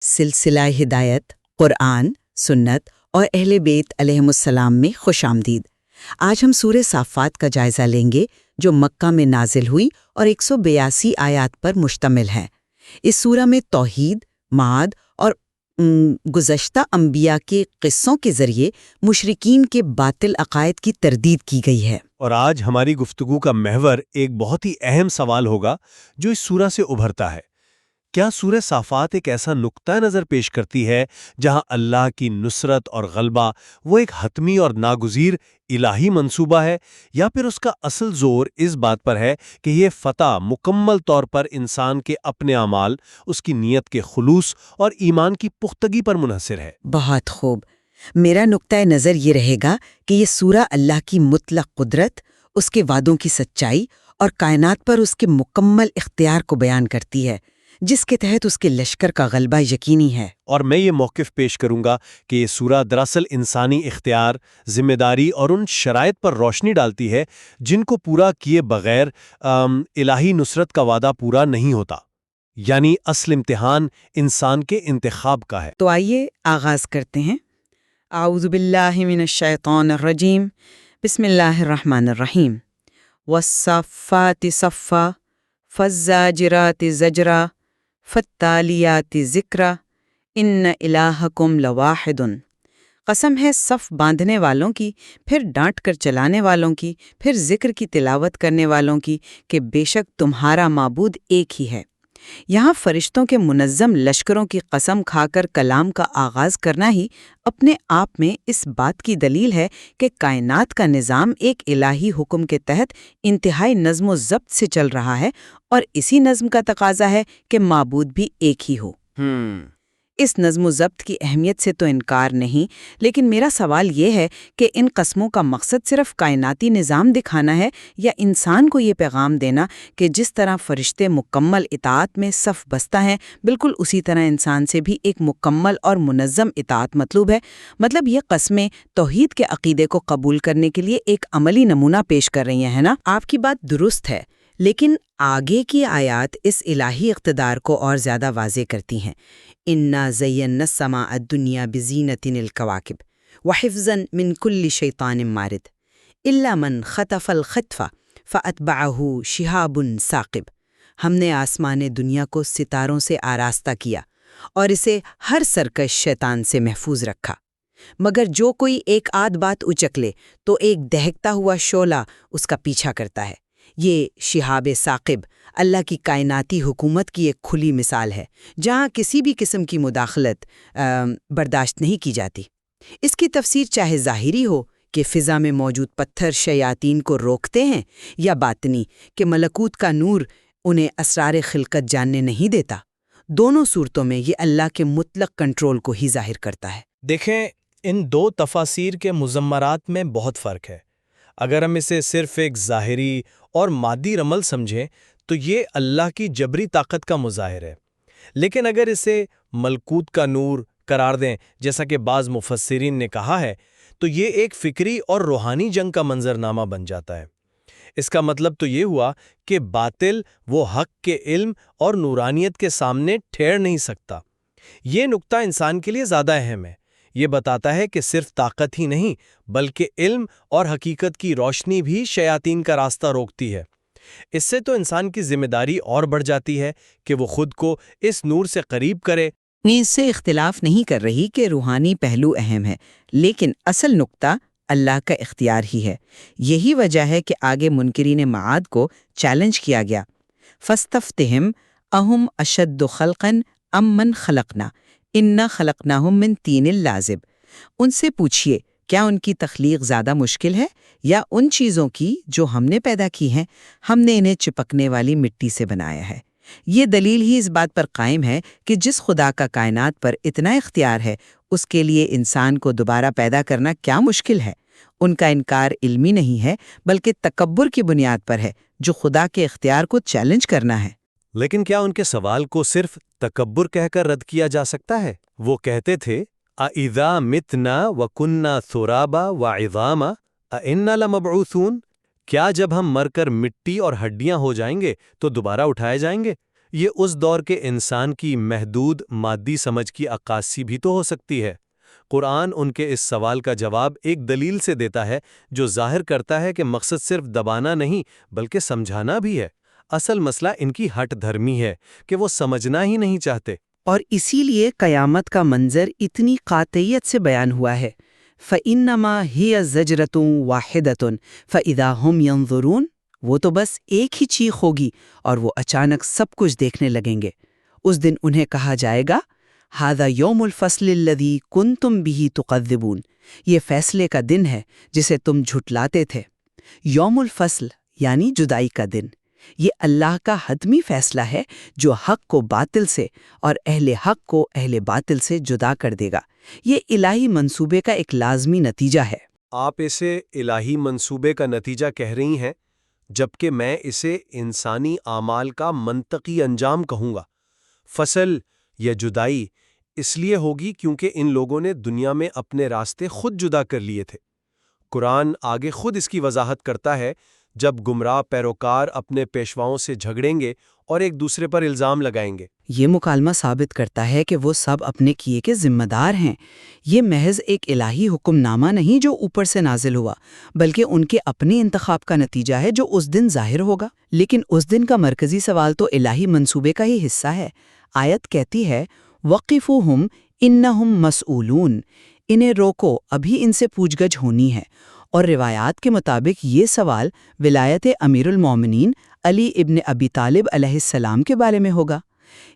سلسلہ ہدایت، قرآن، سنت اور اہل بیت علیہم السلام میں خوش آمدید۔ آج ہم سورہ صافات کا جائزہ لیں گے جو مکہ میں نازل ہوئی اور 182 آیات پر مشتمل ہے۔ اس سورہ میں توحید، معاد اور گزشتہ انبیاء کے قصوں کے ذریعے مشرکین کے باطل عقائد کی تردید کی گئی ہے۔ اور آج ہماری گفتگو کا محور ایک بہت ہی اہم سوال ہوگا جو اس سورہ سے ابھرتا ہے۔ کیا سورہ صافات ایک ایسا نقطہ نظر پیش کرتی ہے جہاں اللہ کی نصرت اور غلبہ وہ ایک حتمی اور ناگزیر الہی منصوبہ ہے، یا پھر اس کا اصل زور اس بات پر ہے کہ یہ فتح مکمل طور پر انسان کے اپنے اعمال، اس کی نیت کے خلوص اور ایمان کی پختگی پر منحصر ہے؟ بہت خوب۔ میرا نقطۂ نظر یہ رہے گا کہ یہ سورہ اللہ کی مطلق قدرت، اس کے وعدوں کی سچائی اور کائنات پر اس کے مکمل اختیار کو بیان کرتی ہے، جس کے تحت اس کے لشکر کا غلبہ یقینی ہے۔ اور میں یہ موقف پیش کروں گا کہ یہ سورہ دراصل انسانی اختیار، ذمہ داری اور ان شرائط پر روشنی ڈالتی ہے جن کو پورا کیے بغیر الہی نصرت کا وعدہ پورا نہیں ہوتا، یعنی اصل امتحان انسان کے انتخاب کا ہے۔ تو آئیے آغاز کرتے ہیں۔ اعوذ باللہ من الشیطان الرجیم، بسم اللہ الرحمن الرحیم۔ والصافات صفا فالزاجرات زجرا فالتالیات ذکرا ان الہکم لواحد۔ قسم ہے صف باندھنے والوں کی، پھر ڈانٹ کر چلانے والوں کی، پھر ذکر کی تلاوت کرنے والوں کی کہ بے شک تمہارا معبود ایک ہی ہے۔ یہاں فرشتوں کے منظم لشکروں کی قسم کھا کر کلام کا آغاز کرنا ہی اپنے آپ میں اس بات کی دلیل ہے کہ کائنات کا نظام ایک الہی حکم کے تحت انتہائی نظم و ضبط سے چل رہا ہے، اور اسی نظم کا تقاضا ہے کہ معبود بھی ایک ہی ہو۔ اس نظم و ضبط کی اہمیت سے تو انکار نہیں، لیکن میرا سوال یہ ہے کہ ان قسموں کا مقصد صرف کائناتی نظام دکھانا ہے، یا انسان کو یہ پیغام دینا کہ جس طرح فرشتے مکمل اطاعت میں صف بستہ ہیں، بالکل اسی طرح انسان سے بھی ایک مکمل اور منظم اطاعت مطلوب ہے۔ مطلب یہ قسمیں توحید کے عقیدے کو قبول کرنے کے لیے ایک عملی نمونہ پیش کر رہی ہیں، ہے نا؟ آپ کی بات درست ہے، لیکن آگے کی آیات اس الہی اقتدار کو اور زیادہ واضح کرتی ہیں۔ اِنَّا زَيَّنَّا السَّمَاءَ الدُّنْيَا بِزِينَةٍ الْكَوَاكِبِ وَحِفْظًا مِّن كُلِّ شَيْطَانٍ مَارِدٍ إِلَّا مَنْ خَطَفَ الْخَطْفَ فَأَتْبَعَهُ شِهَابٌ ثَاقِبٌ۔ ہم نے آسمان دنیا کو ستاروں سے آراستہ کیا اور اسے ہر سرکش شیطان سے محفوظ رکھا، مگر جو کوئی ایک آدھ بات اچک لے تو ایک دہکتا ہوا شعلہ اس کا پیچھا کرتا ہے۔ یہ شہاب ثاقب اللہ کی کائناتی حکومت کی ایک کھلی مثال ہے، جہاں کسی بھی قسم کی مداخلت برداشت نہیں کی جاتی۔ اس کی تفسیر چاہے ظاہری ہو کہ فضا میں موجود پتھر شیاطین کو روکتے ہیں، یا باطنی کہ ملکوت کا نور انہیں اسرار خلقت جاننے نہیں دیتا، دونوں صورتوں میں یہ اللہ کے مطلق کنٹرول کو ہی ظاہر کرتا ہے۔ دیکھیں، ان دو تفاسیر کے مضمرات میں بہت فرق ہے۔ اگر ہم اسے صرف ایک ظاہری اور مادی عمل سمجھیں تو یہ اللہ کی جبری طاقت کا مظاہر ہے، لیکن اگر اسے ملکوت کا نور قرار دیں، جیسا کہ بعض مفسرین نے کہا ہے، تو یہ ایک فکری اور روحانی جنگ کا منظرنامہ بن جاتا ہے۔ اس کا مطلب تو یہ ہوا کہ باطل وہ حق کے علم اور نورانیت کے سامنے ٹھہر نہیں سکتا۔ یہ نقطہ انسان کے لیے زیادہ اہم ہے۔ یہ بتاتا ہے کہ صرف طاقت ہی نہیں، بلکہ علم اور حقیقت کی روشنی بھی شیاطین کا راستہ روکتی ہے۔ اس سے تو انسان کی ذمہ داری اور بڑھ جاتی ہے کہ وہ خود کو اس نور سے قریب کرے۔ میں اس سے اختلاف نہیں کر رہی کہ روحانی پہلو اہم ہے، لیکن اصل نقطہ اللہ کا اختیار ہی ہے۔ یہی وجہ ہے کہ آگے منکرین معاد کو چیلنج کیا گیا۔ فَاسْتَفْتِهِمْ أَهُمْ أَشَدُّ خَلْقًا أَمْ مَنْ خَلَقْنَا إِنَّا خَلَقْنَاهُمْ مِنْ طِينٍ لَازِبٍ۔ ان سے پوچھئے کیا ان کی تخلیق زیادہ مشکل ہے یا ان چیزوں کی جو ہم نے پیدا کی ہیں؟ ہم نے انہیں چپکنے والی مٹی سے بنایا ہے۔ یہ دلیل ہی اس بات پر قائم ہے کہ جس خدا کا کائنات پر اتنا اختیار ہے، اس کے لیے انسان کو دوبارہ پیدا کرنا کیا مشکل ہے۔ ان کا انکار علمی نہیں ہے، بلکہ تکبر کی بنیاد پر ہے، جو خدا کے اختیار کو چیلنج کرنا ہے۔ لیکن کیا ان کے سوال کو صرف تکبر کہہ کر رد کیا جا سکتا ہے؟ وہ کہتے تھے اَإِذَا مِتْنَا وَكُنَّا ثُرَابًا وَعِظَامًا أَإِنَّا لَمَبْعُوثُونَ۔ کیا جب ہم مر کر مٹی اور ہڈیاں ہو جائیں گے تو دوبارہ اٹھائے جائیں گے؟ یہ اس دور کے انسان کی محدود مادی سمجھ کی عکاسی بھی تو ہو سکتی ہے۔ قرآن ان کے اس سوال کا جواب ایک دلیل سے دیتا ہے جو ظاہر کرتا ہے کہ مقصد صرف دبانا نہیں بلکہ سمجھانا بھی ہے۔ اصل مسئلہ ان کی ہٹ دھرمی ہے کہ وہ سمجھنا ہی نہیں چاہتے۔ اور اسی لیے قیامت کا منظر اتنی قاطعیت سے بیان ہوا ہے۔ فَإِنَّمَا هِيَ زَجْرَةٌ وَاحِدَةٌ فَإِذَا هُمْ يَنظُرُونَ، وہ تو بس ایک ہی چیخ ہوگی اور وہ اچانک سب کچھ دیکھنے لگیں گے۔ اس دن انہیں کہا جائے گا هَذَا يَوْمُ الْفَصْلِ الَّذِي كُنْتُمْ بِهِ تُقَذِّبُونَ، یہ فیصلے کا دن ہے جسے تم جھٹلاتے تھے۔ یوم الفصل یعنی جدائی کا دن، یہ اللہ کا حتمی فیصلہ ہے جو حق کو باطل سے اور اہل حق کو اہل باطل سے جدا کر دے گا۔ یہ الہی منصوبے کا ایک لازمی نتیجہ ہے۔ آپ اسے الہی منصوبے کا نتیجہ کہہ رہی ہیں، جبکہ میں اسے انسانی اعمال کا منطقی انجام کہوں گا۔ فصل یا جدائی اس لیے ہوگی کیونکہ ان لوگوں نے دنیا میں اپنے راستے خود جدا کر لیے تھے۔ قرآن آگے خود اس کی وضاحت کرتا ہے، جب گمراہ پیروکار اپنے پیشواؤں سے جھگڑیں گے اور ایک دوسرے پر الزام لگائیں گے۔ یہ مکالمہ ثابت کرتا ہے کہ وہ سب اپنے کیے کے ذمہ دار ہیں۔ یہ محض ایک الہی حکم نامہ نہیں جو اوپر سے نازل ہوا، بلکہ ان کے اپنے انتخاب کا نتیجہ ہے جو اس دن ظاہر ہوگا۔ لیکن اس دن کا مرکزی سوال تو الہی منصوبے کا ہی حصہ ہے۔ آیت کہتی ہے وَقِفُوهُمْ إِنَّهُمْ مَسْئُولُونَ، انہیں روکو، ابھی ان سے پوچھ گچھ ہونی ہے۔ اور روایات کے مطابق یہ سوال ولایت امیر المومنین علی ابن ابی طالب علیہ السلام کے بارے میں ہوگا۔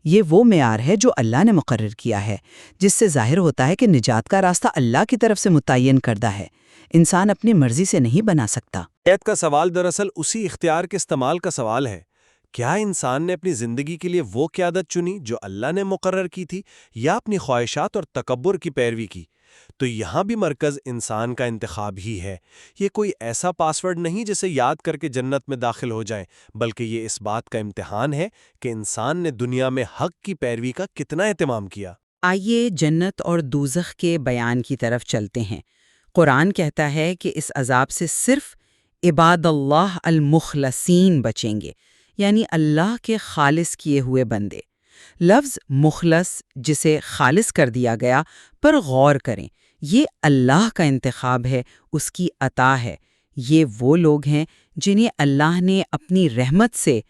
یہ وہ معیار ہے جو اللہ نے مقرر کیا ہے، جس سے ظاہر ہوتا ہے کہ نجات کا راستہ اللہ کی طرف سے متعین کردہ ہے، انسان اپنی مرضی سے نہیں بنا سکتا۔ آیت کا سوال دراصل اسی اختیار کے استعمال کا سوال ہے۔ کیا انسان نے اپنی زندگی کے لیے وہ قیادت چنی جو اللہ نے مقرر کی تھی، یا اپنی خواہشات اور تکبر کی پیروی کی؟ تو یہاں بھی مرکز انسان کا انتخاب ہی ہے۔ یہ کوئی ایسا پاسورڈ نہیں جسے یاد کر کے جنت میں داخل ہو جائیں، بلکہ یہ اس بات کا امتحان ہے کہ انسان نے دنیا میں حق کی پیروی کا کتنا اہتمام کیا۔ آئیے جنت اور دوزخ کے بیان کی طرف چلتے ہیں۔ قرآن کہتا ہے کہ اس عذاب سے صرف عباد اللہ المخلصین بچیں گے، یعنی اللہ کے خالص کیے ہوئے بندے۔ لفظ مخلص جسے خالص کر دیا گیا پر غور کریں، یہ اللہ کا انتخاب ہے، اس کی عطا ہے۔ یہ وہ لوگ ہیں جنہیں اللہ نے اپنی رحمت سے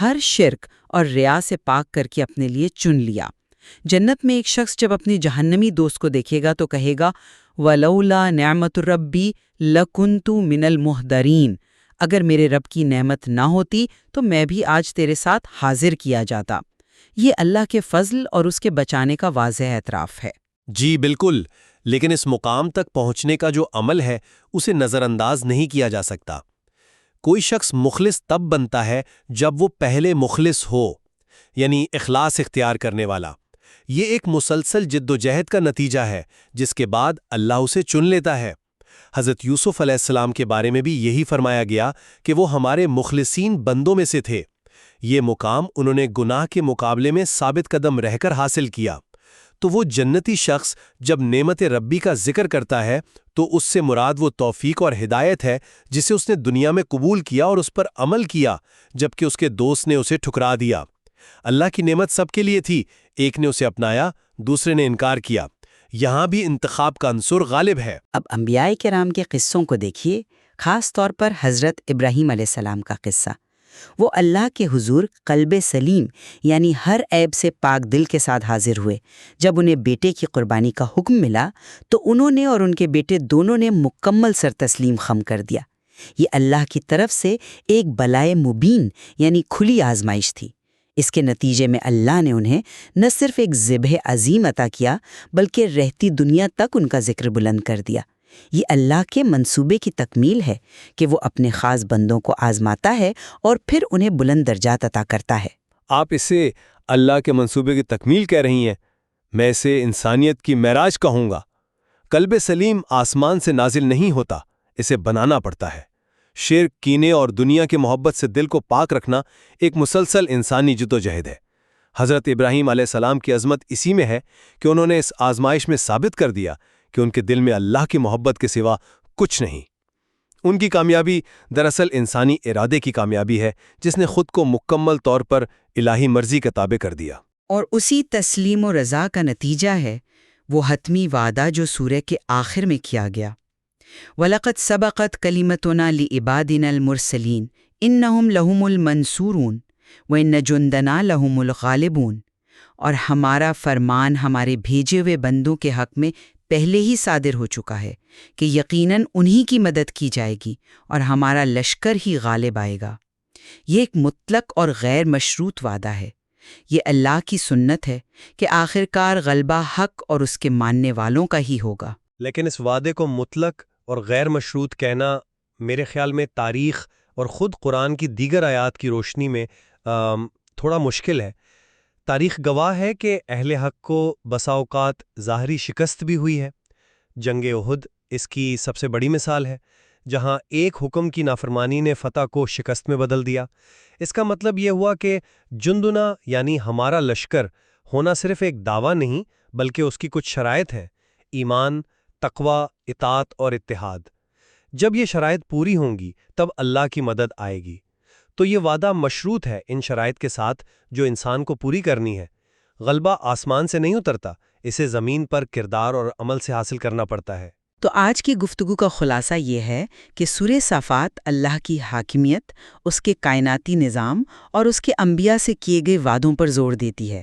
ہر شرک اور ریا سے پاک کر کے اپنے لیے چن لیا۔ جنت میں ایک شخص جب اپنی جہنمی دوست کو دیکھے گا تو کہے گا وَلَوْلَا نِعْمَةُ رَبِّي لَكُنْتُ مِنَ الْمُحْضَرِينَ، اگر میرے رب کی نعمت نہ ہوتی تو میں بھی آج تیرے ساتھ حاضر کیا جاتا۔ یہ اللہ کے فضل اور اس کے بچانے کا واضح اعتراف ہے۔ جی بالکل، لیکن اس مقام تک پہنچنے کا جو عمل ہے اسے نظر انداز نہیں کیا جا سکتا۔ کوئی شخص مخلص تب بنتا ہے جب وہ پہلے مخلص ہو، یعنی اخلاص اختیار کرنے والا۔ یہ ایک مسلسل جد و جہد کا نتیجہ ہے جس کے بعد اللہ اسے چن لیتا ہے۔ حضرت یوسف علیہ السلام کے بارے میں بھی یہی فرمایا گیا کہ وہ ہمارے مخلصین بندوں میں سے تھے۔ یہ مقام انہوں نے گناہ کے مقابلے میں ثابت قدم رہ کر حاصل کیا۔ تو وہ جنتی شخص جب نعمت ربی کا ذکر کرتا ہے تو اس سے مراد وہ توفیق اور ہدایت ہے جسے اس نے دنیا میں قبول کیا اور اس پر عمل کیا، جبکہ اس کے دوست نے اسے ٹھکرا دیا۔ اللہ کی نعمت سب کے لیے تھی، ایک نے اسے اپنایا، دوسرے نے انکار کیا۔ یہاں بھی انتخاب کا عنصر غالب ہے۔ اب انبیاء کرام کے قصوں کو دیکھیے، خاص طور پر حضرت ابراہیم علیہ السلام کا قصہ۔ وہ اللہ کے حضور قلب سلیم یعنی ہر عیب سے پاک دل کے ساتھ حاضر ہوئے۔ جب انہیں بیٹے کی قربانی کا حکم ملا تو انہوں نے اور ان کے بیٹے دونوں نے مکمل سر تسلیم خم کر دیا۔ یہ اللہ کی طرف سے ایک بلائے مبین یعنی کھلی آزمائش تھی۔ اس کے نتیجے میں اللہ نے انہیں نہ صرف ایک ذبح عظیم عطا کیا بلکہ رہتی دنیا تک ان کا ذکر بلند کر دیا۔ یہ اللہ کے منصوبے کی تکمیل ہے کہ وہ اپنے خاص بندوں کو آزماتا ہے اور پھر انہیں بلند درجات عطا کرتا ہے۔ آپ اسے اللہ کے منصوبے کی تکمیل کہہ رہی ہیں، میں اسے انسانیت کی معراج کہوں گا۔ قلب سلیم آسمان سے نازل نہیں ہوتا، اسے بنانا پڑتا ہے۔ شرک، کینے اور دنیا کی محبت سے دل کو پاک رکھنا ایک مسلسل انسانی جد و جہد ہے۔ حضرت ابراہیم علیہ السلام کی عظمت اسی میں ہے کہ انہوں نے اس آزمائش میں ثابت کر دیا کہ ان کے دل میں اللہ کی محبت کے سوا کچھ نہیں۔ ان کی کامیابی دراصل انسانی ارادے کی کامیابی ہے جس نے خود کو مکمل طور پر الہی مرضی کے تابع کر دیا۔ اور اسی تسلیم و رضا کا نتیجہ ہے وہ حتمی وعدہ جو سورہ کے آخر میں کیا گیا، وَلَقَدْ سَبَقَتْ كَلِمَتُنَا لِعِبَادِنَا الْمُرْسَلِينَ إِنَّهُمْ لَهُمُ الْمَنْصُورُونَ وَإِنَّ جُنْدَنَا لَهُمُ الْغَالِبُونَ، اور ہمارا فرمان ہمارے بھیجے ہوئے بندوں کے حق میں پہلے ہی صادر ہو چکا ہے کہ یقیناً انہی کی مدد کی جائے گی اور ہمارا لشکر ہی غالب آئے گا۔ یہ ایک مطلق اور غیر مشروط وعدہ ہے۔ یہ اللہ کی سنت ہے کہ آخرکار غلبہ حق اور اس کے ماننے والوں کا ہی ہوگا۔ لیکن اس وعدے کو مطلق اور غیر مشروط کہنا میرے خیال میں تاریخ اور خود قرآن کی دیگر آیات کی روشنی میں تھوڑا مشکل ہے۔ تاریخ گواہ ہے کہ اہل حق کو بسا اوقات ظاہری شکست بھی ہوئی ہے۔ جنگ احد اس کی سب سے بڑی مثال ہے، جہاں ایک حکم کی نافرمانی نے فتح کو شکست میں بدل دیا۔ اس کا مطلب یہ ہوا کہ جندنا یعنی ہمارا لشکر ہونا صرف ایک دعویٰ نہیں بلکہ اس کی کچھ شرائط ہیں: ایمان، تقوی، اطاعت اور اتحاد۔ جب یہ شرائط پوری ہوں گی تب اللہ کی مدد آئے گی۔ تو یہ وعدہ مشروط ہے ان شرائط کے ساتھ جو انسان کو پوری کرنی ہے۔ غلبہ آسمان سے نہیں اترتا، اسے زمین پر کردار اور عمل سے حاصل کرنا پڑتا ہے۔ تو آج کی گفتگو کا خلاصہ یہ ہے کہ سورہ صافات اللہ کی حاکمیت، اس کے کائناتی نظام اور اس کے انبیاء سے کیے گئے وعدوں پر زور دیتی ہے۔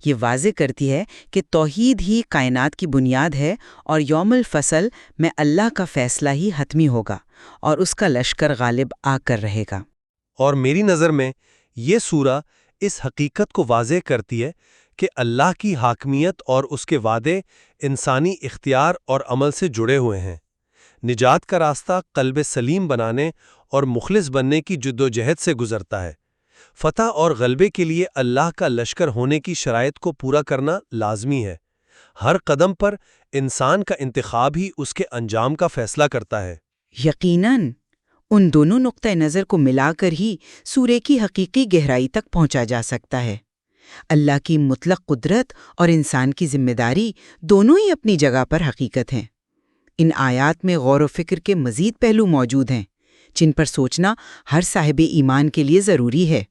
یہ واضح کرتی ہے کہ توحید ہی کائنات کی بنیاد ہے اور یوم الفصل میں اللہ کا فیصلہ ہی حتمی ہوگا اور اس کا لشکر غالب آ کر رہے گا۔ اور میری نظر میں یہ سورہ اس حقیقت کو واضح کرتی ہے کہ اللہ کی حاکمیت اور اس کے وعدے انسانی اختیار اور عمل سے جڑے ہوئے ہیں۔ نجات کا راستہ قلب سلیم بنانے اور مخلص بننے کی جدوجہد سے گزرتا ہے۔ فتح اور غلبے کے لیے اللہ کا لشکر ہونے کی شرائط کو پورا کرنا لازمی ہے۔ ہر قدم پر انسان کا انتخاب ہی اس کے انجام کا فیصلہ کرتا ہے۔ یقیناً ان دونوں نقطۂ نظر کو ملا کر ہی سورہ کی حقیقی گہرائی تک پہنچا جا سکتا ہے۔ اللہ کی مطلق قدرت اور انسان کی ذمہ داری دونوں ہی اپنی جگہ پر حقیقت ہیں۔ ان آیات میں غور و فکر کے مزید پہلو موجود ہیں جن پر سوچنا ہر صاحب ایمان کے لیے ضروری ہے۔